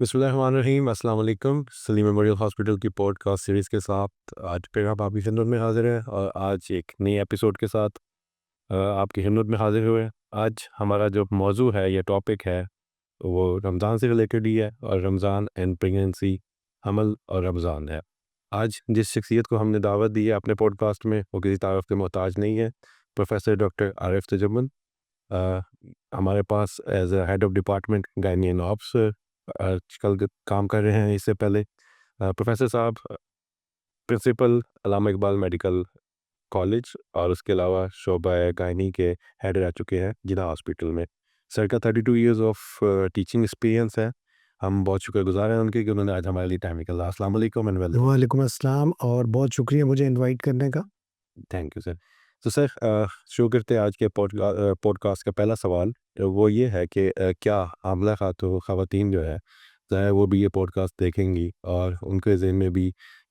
बिस्मिल्लाहिर्रहमानिर्रहीम, अस्सलाम वालेकुम। सलीम मेमोरियल हॉस्पिटल की पॉडकास्ट सीरीज़ के साथ आज फिर आप आपकी खिदमत में हाज़िर हैं और आज एक नई एपिसोड के साथ आपकी खिदमत में हाज़िर हुए हैं। आज हमारा जो मौजू है या टॉपिक है वो रमज़ान से रिलेटेड ही है और रमज़ान एंड प्रेगनेंसी, हमल और रमज़ान है। आज जिस शख्सियत को हमने दावत दी है अपने पॉडकास्ट में वो किसी तारीफ़ के मोहताज नहीं है। प्रोफेसर डॉक्टर आरिफ तजुम्मन अ, हमारे पास as a head of department gynae and obs आजकल काम कर रहे हैं। इससे पहले प्रोफेसर साहब principal Allama Iqbal medical college और उसके अलावा शोबा गायनी के हेड रह चुके हैं जिला हॉस्पिटल में। सर का 32 इयर्स ऑफ टीचिंग एक्सपीरियंस है। हम बहुत शुक्रगुजार हैं उनके कि उन्होंने आज हमारे लिए टाइम निकाला। अस्सलाम वालेकुम एंड वेलकम। वालेकुम अस्सलाम और बहुत शुक्रिया मुझे इनवाइट करने का। Thank you sir. तो सर शुरू करते हैं आज के पॉडकास्ट का पहला सवाल। वो ये है कि क्या हामला ख़वातीन जो है ज़ाहिर वो भी ये पॉडकास्ट देखेंगी और उनके ज़हन में भी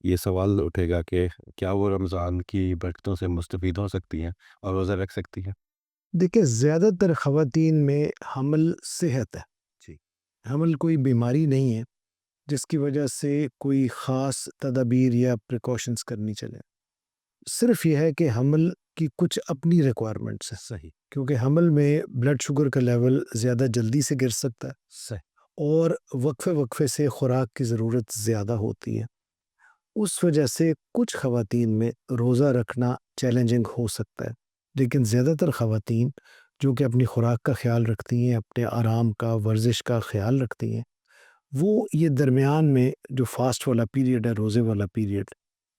ये सवाल उठेगा कि क्या वो रमज़ान की बरकतों से मुस्तफ़ीद हो सकती हैं और रोज़ा रख सकती हैं? देखिए, ज़्यादातर ख़वातीन में हमल सेहत है। जी। हमल कोई बीमारी नहीं है, जिसकी वजह से कोई ख़ास तदाबीर या प्रिकॉशंस करनी चले। सिर्फ़ ये है कि हमल की कुछ अपनी रिक्वायरमेंट्स हैं, सही। क्योंकि हमल में ब्लड शुगर का लेवल ज़्यादा जल्दी से गिर सकता है सही। और वक्फ़े-वक्फ़े से खुराक की ज़रूरत ज़्यादा होती है। उस वजह से कुछ ख़वातीन में रोज़ा रखना चैलेंजिंग हो सकता है, लेकिन ज़्यादातर ख़वातीन जो कि अपनी खुराक का ख़्याल रखती हैं, अपने आराम का, वर्जिश का ख़्याल रखती हैं, वो ये दरमियान में जो फ़ास्ट वाला पीरियड है, रोज़े वाला पीरियड,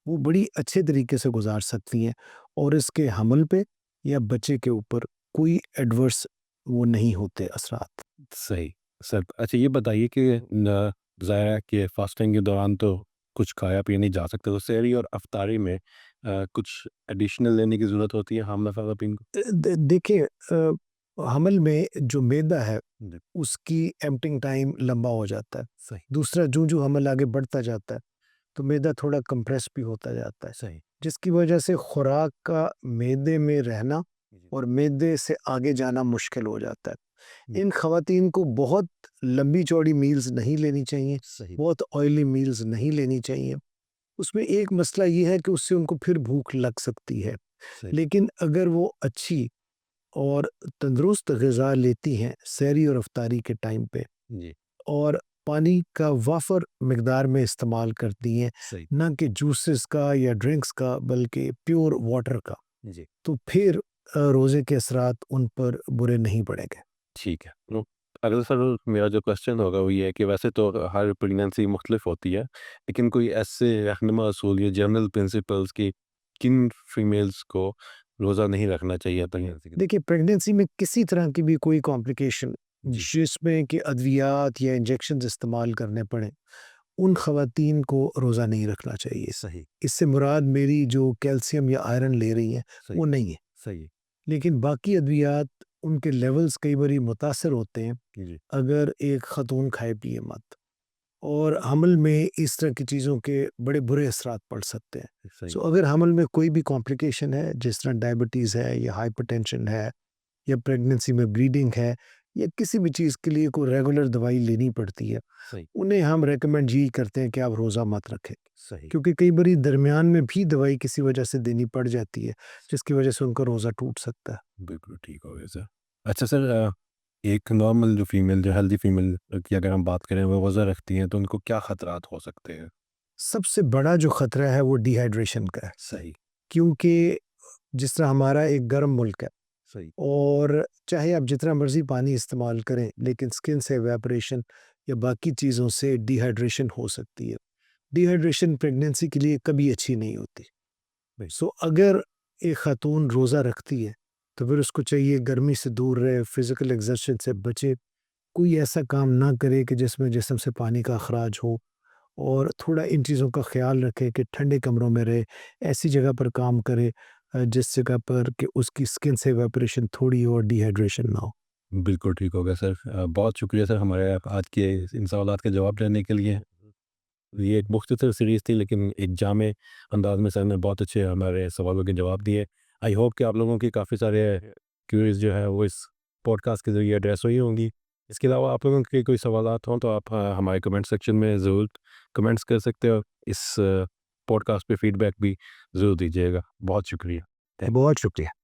वो बड़ी अच्छे तरीके से गुज़ार सकती हैं और इसके हमल पे या बच्चे के ऊपर कोई एडवर्स वो नहीं होते असरात। सही। सर अच्छा ये बताइए कि न ज़ाहिर है कि फ़ास्टिंग के दौरान तो कुछ खाया पिया नहीं जा सकता, तो सहरी और अफ़्तारी में कुछ एडिशनल लेने की ज़रूरत होती है हामला ख़वातीन को? देखिए, हमल में जो मैदा है जी। उसकी एम्प्टिंग टाइम लंबा हो जाता है। सही। दूसरा, जो हमल आगे बढ़ता जाता है तो मैदा थोड़ा कंप्रेस भी होता जाता है, सही। जिसकी वजह से खुराक का मैदे में रहना जी। और मैदे से आगे जाना मुश्किल हो जाता है। हुँ। इन खवातीन को बहुत लंबी चौड़ी मील्स नहीं लेनी चाहिए, सही। बहुत ऑयली मील्स नहीं लेनी चाहिए। उसमें एक मसला ये है कि उससे उनको फिर भूख लग सकती है, सही। लेकिन अगर वो अच्छी और तंदुरुस्त ग़िज़ा लेती हैं सहरी और इफ्तारी के टाइम पे जी। और पानी का वाफ़र मिक़दार में इस्तेमाल करती हैं, सही। ना कि जूसेस का या ड्रिंक्स का बल्कि प्योर वाटर का, जी। तो फिर रोज़े के असरात उन पर बुरे नहीं पड़ेंगे। ठीक है। तो अगला सर मेरा जो क्वेश्चन होगा वो ये है कि वैसे तो हर प्रेगनेंसी मुख्तलिफ होती है, लेकिन कोई ऐसे रहनुमा असूल या जनरल प्रिंसिपल्स कि किन फीमेल्स को रोज़ा नहीं रखना चाहिए प्रेगनेंसी के दौरान? देखिए, प्रेगनेंसी में किसी तरह की भी कोई कॉम्प्लिकेशन जी। जिसमें कि अद्वियात या इंजेक्शंस इस्तेमाल करने पड़ें, उन ख़वातीन को रोज़ा नहीं रखना चाहिए। सही। इससे मुराद मेरी जो कैल्शियम या आयरन ले रही हैं, सही। वो नहीं है। सही। लेकिन बाकी अद्वियात उनके लेवल्स कई बारी मुतासर होते हैं जी। अगर एक ख़तून खाए पिए मत, और हमल में इस तरह की चीज़ों के बड़े बुरे असरात पड़ सकते हैं। सही। सो अगर हमल में कोई भी कॉम्प्लिकेशन है जिस तरह डायबिटीज़ है या हाइपरटेंशन है या प्रेगनेंसी में ब्लीडिंग है या किसी भी चीज़ के लिए कोई रेगुलर दवाई लेनी पड़ती है, सही। उन्हें हम रेकमेंड यही करते हैं कि आप रोज़ा मत रखें। सही। क्योंकि कई बारी दरमियान में भी दवाई किसी वजह से देनी पड़ जाती है, जिसकी वजह से उनका रोज़ा टूट सकता है। बिल्कुल ठीक हो गया सर। अच्छा सर एक नॉर्मल जो फीमेल जो हेल्दी फीमेल की अगर हम बात करें वो रोज़ा रखती हैं तो उनको क्या ख़तरात हो सकते हैं? सबसे बड़ा जो ख़तरा है वो डिहाइड्रेशन का है, सही। क्योंकि जिस तरह हमारा एक गर्म मुल्क है सही। और चाहे आप जितना मर्ज़ी पानी इस्तेमाल करें, लेकिन स्किन से इवेपोरेशन या बाकी चीज़ों से डिहाइड्रेशन हो सकती है। डिहाइड्रेशन प्रेगनेंसी के लिए कभी अच्छी नहीं होती। बिल सो अगर एक खातून रोज़ा रखती है, तो फिर उसको चाहिए गर्मी से दूर रहे, फिज़िकल एक्सर्शन से बचे, कोई ऐसा काम ना करे कि जिसमें जिस्म से पानी का अखराज हो, और थोड़ा इन चीज़ों का ख़्याल रखे कि ठंडे कमरों में रहे, ऐसी जगह पर काम करे जिस जगह पर कि उसकी स्किन से इवेपोरेशन थोड़ी हो और डिहाइड्रेशन ना हो। बिल्कुल ठीक हो गया सर। बहुत शुक्रिया सर हमारे आज के इन सवालात के जवाब देने के लिए। ये एक मुख्तसर सीरीज़ थी लेकिन एक जामे अंदाज़ में सर ने बहुत अच्छे हमारे सवालों के जवाब दिए। आई होप कि आप लोगों की काफ़ी सारे क्वेरीज़ जो है वो इस पॉडकास्ट के ज़रिए एड्रेस हुई होंगी। इसके अलावा आप लोगों के कोई सवालात हों तो आप हमारे कमेंट सेक्शन में ज़रूर कमेंट्स कर सकते हो। इस पॉडकास्ट पे फीडबैक भी ज़रूर दीजिएगा। बहुत शुक्रिया। बहुत शुक्रिया।